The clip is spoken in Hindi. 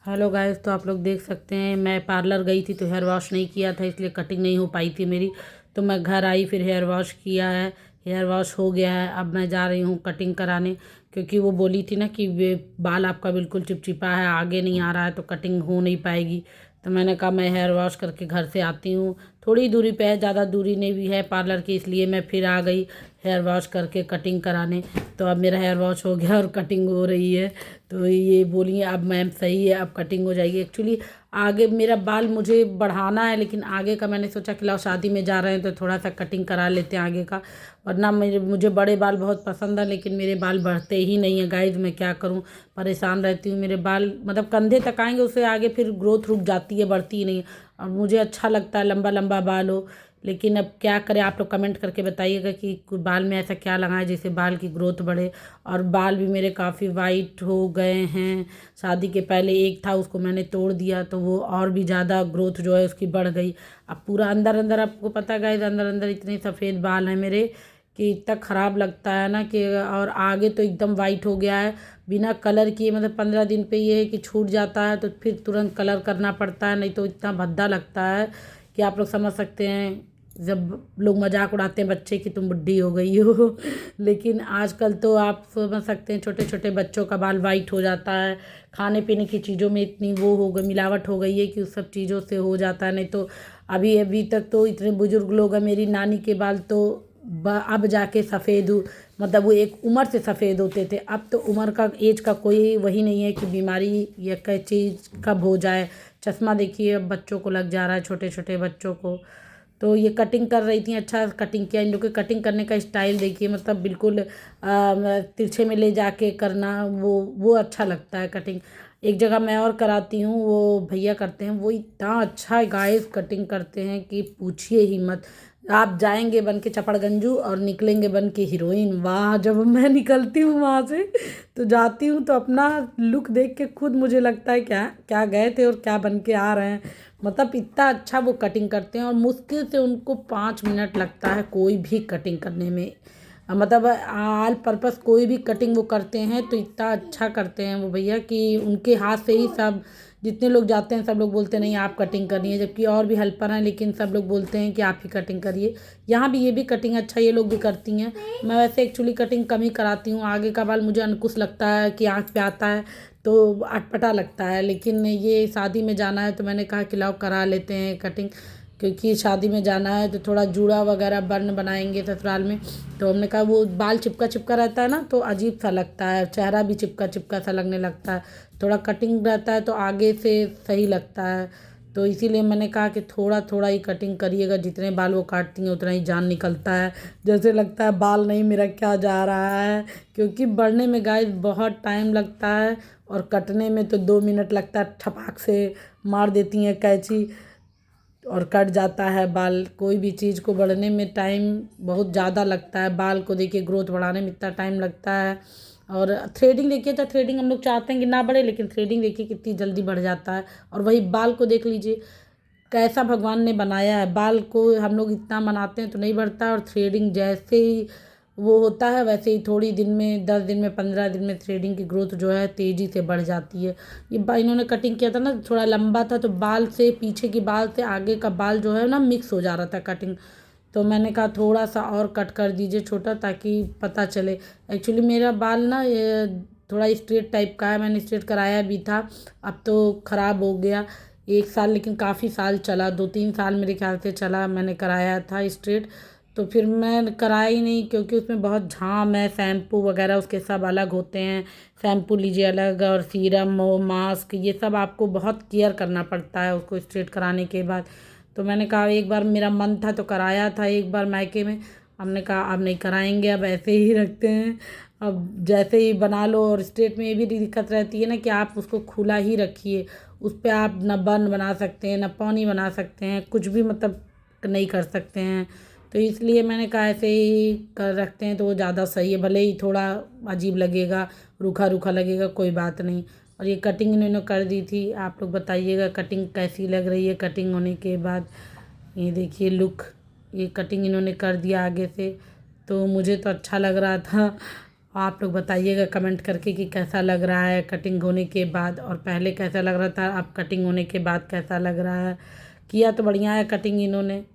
हेलो गाइस, तो आप लोग देख सकते हैं मैं पार्लर गई थी तो हेयर वॉश नहीं किया था, इसलिए कटिंग नहीं हो पाई थी मेरी। तो मैं घर आई, फिर हेयर वॉश किया है। हेयर वॉश हो गया है। अब मैं जा रही हूँ कटिंग कराने, क्योंकि वो बोली थी ना कि वे बाल आपका बिल्कुल चिपचिपा है, आगे नहीं आ रहा है, तो कटिंग हो नहीं पाएगी। तो मैंने कहा मैं हेयर वॉश करके घर से आती हूँ। थोड़ी दूरी पे है, ज़्यादा दूरी नहीं भी है पार्लर की, इसलिए मैं फिर आ गई हेयर वॉश करके कटिंग कराने। तो अब मेरा हेयर वॉश हो गया और कटिंग हो रही है। तो ये बोलिए अब मैम सही है, अब कटिंग हो जाएगी। एक्चुअली आगे मेरा बाल मुझे बढ़ाना है, लेकिन आगे का मैंने सोचा कि लाओ शादी में जा रहे हैं तो थोड़ा सा कटिंग करा लेते हैं आगे का। वरना मुझे बड़े बाल बहुत पसंद है, लेकिन मेरे बाल बढ़ते ही नहीं है गाइज। मैं क्या करूं, परेशान रहती हूँ। मेरे बाल मतलब कंधे तक आएंगे, उससे आगे फिर ग्रोथ रुक जाती है, बढ़ती ही नहीं है। और मुझे अच्छा लगता है लंबा लंबा बाल हो, लेकिन अब क्या करें। आप लोग कमेंट करके बताइएगा कि बाल में ऐसा क्या लगाएं जिससे बाल की ग्रोथ बढ़े। और बाल भी मेरे काफ़ी वाइट हो गए हैं। शादी के पहले एक था, उसको मैंने तोड़ दिया तो वो और भी ज़्यादा ग्रोथ जो है उसकी बढ़ गई। अब पूरा अंदर अंदर, आपको पता है अंदर अंदर इतने सफ़ेद बाल हैं मेरे कि इतना ख़राब लगता है ना कि। और आगे तो एकदम वाइट हो गया है बिना कलर किए। मतलब 15 दिन पे ये है कि छूट जाता है तो फिर तुरंत कलर करना पड़ता है, नहीं तो इतना भद्दा लगता है कि आप लोग समझ सकते हैं। जब लोग मजाक उड़ाते हैं बच्चे कि तुम बुढ़ी हो गई हो लेकिन आजकल तो आप समझ सकते हैं छोटे छोटे बच्चों का बाल वाइट हो जाता है। खाने पीने की चीज़ों में इतनी वो हो गई, मिलावट हो गई है कि उस सब चीज़ों से हो जाता है। नहीं तो अभी अभी तक तो इतने बुजुर्ग लोग हैं, मेरी नानी के बाल तो अब जाके सफ़ेद मतलब वो एक उम्र से सफ़ेद होते थे। अब तो उम्र का, एज का कोई वही नहीं है कि बीमारी या कोई चीज़ कब हो जाए। चश्मा देखिए अब बच्चों को लग जा रहा है, छोटे छोटे बच्चों को। तो ये कटिंग कर रही थी, अच्छा कटिंग किया। इन लोग के कटिंग करने का स्टाइल देखिए, मतलब बिल्कुल तिरछे में ले जाके करना, वो अच्छा लगता है कटिंग। एक जगह मैं और कराती हूँ, वो भैया करते हैं, वो इतना अच्छा गाइस कटिंग करते हैं कि पूछिए ही मत। आप जाएंगे बन के चपड़गंजू और निकलेंगे बन के हीरोइन। वाह, जब मैं निकलती हूँ वहाँ से तो जाती हूँ तो अपना लुक देख के खुद मुझे लगता है क्या क्या गए थे और क्या बन के आ रहे हैं। मतलब इतना अच्छा वो कटिंग करते हैं, और मुश्किल से उनको 5 मिनट लगता है कोई भी कटिंग करने में। मतलब ऑल पर्पस कोई भी कटिंग वो करते हैं तो इतना अच्छा करते हैं वो भैया कि उनके हाथ से ही सब, जितने लोग जाते हैं सब लोग बोलते हैं नहीं आप कटिंग करनी है। जबकि और भी हेल्पर हैं, लेकिन सब लोग बोलते हैं कि आप ही कटिंग करिए। यहाँ भी ये भी कटिंग अच्छा, ये लोग भी करती हैं। मैं वैसे एक्चुअली कटिंग कम ही कराती हूँ। आगे का बाल मुझे अंकुश लगता है कि आँख पे आता है तो अटपटा लगता है, लेकिन ये शादी में जाना है तो मैंने कहा कि लाओ करा लेते हैं कटिंग। क्योंकि शादी में जाना है तो थोड़ा जूड़ा वगैरह बन बनाएंगे ससुराल में। तो हमने कहा वो बाल चिपका चिपका रहता है ना तो अजीब सा लगता है, चेहरा भी चिपका चिपका सा लगने लगता है। थोड़ा कटिंग रहता है तो आगे से सही लगता है। तो इसीलिए मैंने कहा कि थोड़ा थोड़ा ही कटिंग करिएगा, जितने बाल वो काटती हैं उतना ही जान निकलता है। जैसे लगता है बाल नहीं मेरा क्या जा रहा है, क्योंकि बढ़ने में गाइस बहुत टाइम लगता है और कटने में तो 2 मिनट लगता है। ठपाक से मार देती हैं कैंची और कट जाता है बाल। कोई भी चीज़ को बढ़ने में टाइम बहुत ज़्यादा लगता है। बाल को देखिए ग्रोथ बढ़ाने में इतना टाइम लगता है। और थ्रेडिंग देखिए, तो थ्रेडिंग हम लोग चाहते हैं कि ना बढ़े, लेकिन थ्रेडिंग देखिए कितनी जल्दी बढ़ जाता है। और वही बाल को देख लीजिए कैसा भगवान ने बनाया है। बाल को हम लोग इतना बनाते हैं तो नहीं बढ़ता, और थ्रेडिंग जैसे ही वो होता है वैसे ही थोड़ी दिन में, 10 दिन में, 15 दिन में थ्रेडिंग की ग्रोथ जो है तेज़ी से बढ़ जाती है। ये इन्होंने कटिंग किया था ना, थोड़ा लंबा था तो बाल से पीछे की बाल से आगे का बाल जो है ना मिक्स हो जा रहा था कटिंग। तो मैंने कहा थोड़ा सा और कट कर दीजिए छोटा, ताकि पता चले। एक्चुअली मेरा बाल ना ये थोड़ा स्ट्रेट टाइप का है, मैंने स्ट्रेट कराया भी था, अब तो ख़राब हो गया। 1 साल, लेकिन काफ़ी साल चला, 2-3 साल मेरे ख्याल से चला, मैंने कराया था स्ट्रेट। तो फिर मैं कराया ही नहीं, क्योंकि उसमें बहुत झाम है। शैम्पू वगैरह उसके सब अलग होते हैं, शैम्पू लीजिए अलग, और सीरम और मास्क ये सब आपको बहुत केयर करना पड़ता है उसको स्ट्रेट कराने के बाद। तो मैंने कहा एक बार मेरा मन था तो कराया था एक बार मायके में। हमने कहा अब नहीं कराएंगे, अब ऐसे ही रखते हैं। अब जैसे ही बना लो। और स्ट्रेट में ये भी दिक्कत रहती है ना कि आप उसको खुला ही रखिए, उस पर आप न बन बना सकते हैं न पौनी बना सकते हैं, कुछ भी मतलब नहीं कर सकते हैं। तो इसलिए मैंने कहा ऐसे ही कर रखते हैं तो वो ज़्यादा सही है। भले ही थोड़ा अजीब लगेगा, रूखा रूखा लगेगा, कोई बात नहीं। और ये कटिंग इन्होंने कर दी थी, आप लोग बताइएगा कटिंग कैसी लग रही है कटिंग होने के बाद। ये देखिए लुक, ये कटिंग इन्होंने कर दिया आगे से, तो मुझे तो अच्छा लग रहा था। आप लोग बताइएगा कमेंट करके कि कैसा लग रहा है कटिंग होने के बाद, और पहले कैसा लग रहा था, अब कटिंग होने के बाद कैसा लग रहा है। किया तो बढ़िया है कटिंग इन्होंने।